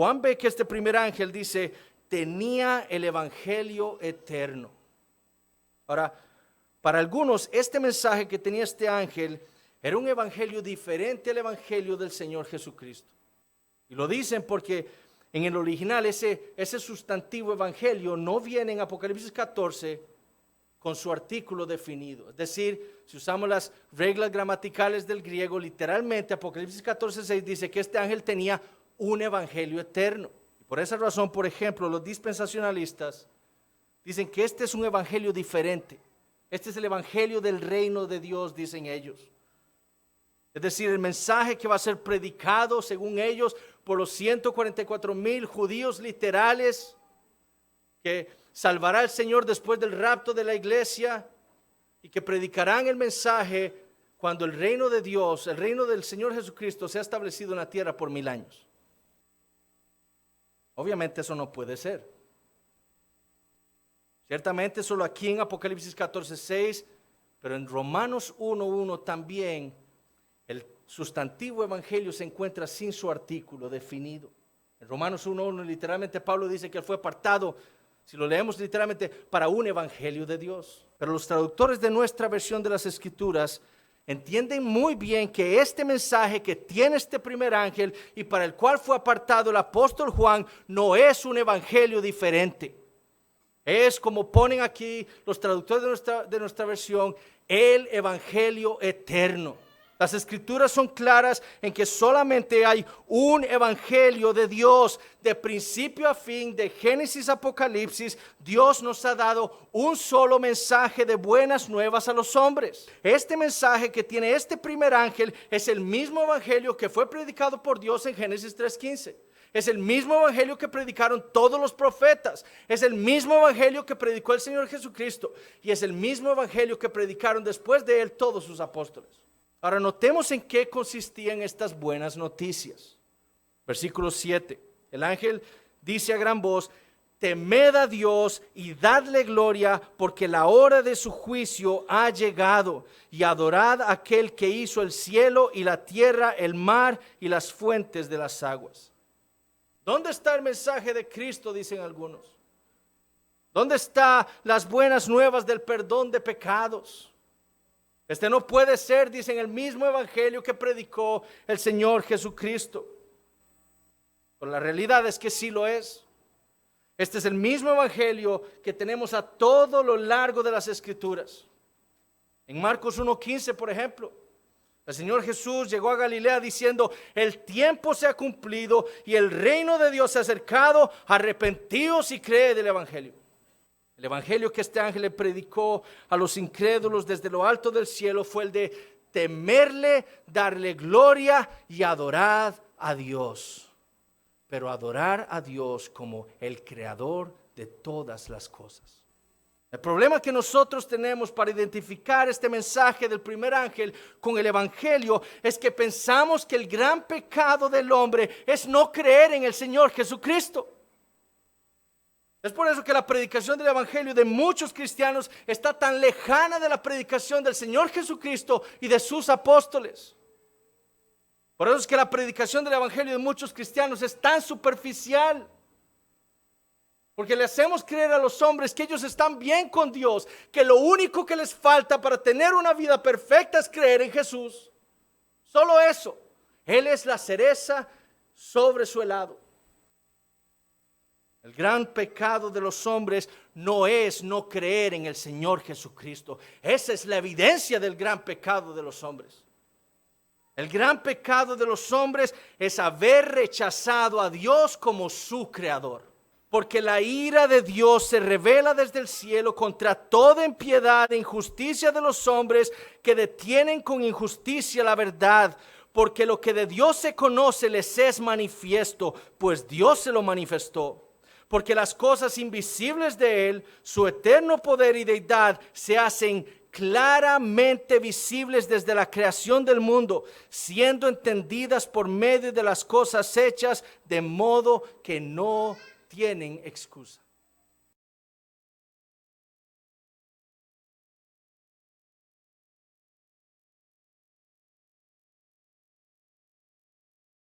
Juan ve que este primer ángel dice, tenía el evangelio eterno. Ahora, para algunos, este mensaje que tenía este ángel era un evangelio diferente al evangelio del Señor Jesucristo. Y lo dicen porque en el original ese sustantivo evangelio no viene en Apocalipsis 14 con su artículo definido. Es decir, si usamos las reglas gramaticales del griego, literalmente Apocalipsis 14:6 dice que este ángel tenía un evangelio eterno. Y por esa razón, por ejemplo, los dispensacionalistas dicen que este es un evangelio diferente. Este es el evangelio del reino de Dios, dicen ellos. Es decir, el mensaje que va a ser predicado, según ellos, por los 144,000 judíos literales, que salvará el Señor después del rapto de la iglesia y que predicarán el mensaje cuando el reino de Dios, el reino del Señor Jesucristo sea establecido en la tierra por 1000 años. Obviamente eso no puede ser. Ciertamente solo aquí en Apocalipsis 14:6, pero en Romanos 1:1 también el sustantivo evangelio se encuentra sin su artículo definido. En Romanos 1:1 literalmente Pablo dice que él fue apartado, si lo leemos literalmente, para un evangelio de Dios. Pero los traductores de nuestra versión de las Escrituras entienden muy bien que este mensaje que tiene este primer ángel y para el cual fue apartado el apóstol Juan no es un evangelio diferente. Es, como ponen aquí los traductores de nuestra versión, el evangelio eterno. Las Escrituras son claras en que solamente hay un evangelio de Dios, de principio a fin, de Génesis a Apocalipsis. Dios nos ha dado un solo mensaje de buenas nuevas a los hombres. Este mensaje que tiene este primer ángel es el mismo evangelio que fue predicado por Dios en Génesis 3:15. Es el mismo evangelio que predicaron todos los profetas. Es el mismo evangelio que predicó el Señor Jesucristo. Y es el mismo evangelio que predicaron después de él todos sus apóstoles. Ahora notemos en qué consistían estas buenas noticias. Versículo 7. El ángel dice a gran voz, temed a Dios y dadle gloria, porque la hora de su juicio ha llegado, y adorad a aquel que hizo el cielo y la tierra, el mar y las fuentes de las aguas. ¿Dónde está el mensaje de Cristo?, dicen algunos. ¿Dónde están las buenas nuevas del perdón de pecados? Este no puede ser, dicen, el mismo evangelio que predicó el Señor Jesucristo. Pero la realidad es que sí lo es. Este es el mismo evangelio que tenemos a todo lo largo de las Escrituras. En Marcos 1:15, por ejemplo, el Señor Jesús llegó a Galilea diciendo, el tiempo se ha cumplido y el reino de Dios se ha acercado, arrepentíos y creed el evangelio. El evangelio que este ángel le predicó a los incrédulos desde lo alto del cielo fue el de temerle, darle gloria y adorar a Dios. Pero adorar a Dios como el creador de todas las cosas. El problema que nosotros tenemos para identificar este mensaje del primer ángel con el evangelio es que pensamos que el gran pecado del hombre es no creer en el Señor Jesucristo. Es por eso que la predicación del evangelio de muchos cristianos está tan lejana de la predicación del Señor Jesucristo y de sus apóstoles. Por eso es que la predicación del evangelio de muchos cristianos es tan superficial. Porque le hacemos creer a los hombres que ellos están bien con Dios, que lo único que les falta para tener una vida perfecta es creer en Jesús. Solo eso. Él es la cereza sobre su helado. El gran pecado de los hombres no es no creer en el Señor Jesucristo. Esa es la evidencia del gran pecado de los hombres. El gran pecado de los hombres es haber rechazado a Dios como su creador. Porque la ira de Dios se revela desde el cielo contra toda impiedad e injusticia de los hombres que detienen con injusticia la verdad. Porque lo que de Dios se conoce les es manifiesto, pues Dios se lo manifestó. Porque las cosas invisibles de Él, su eterno poder y deidad, se hacen claramente visibles desde la creación del mundo, siendo entendidas por medio de las cosas hechas, de modo que no tienen excusa.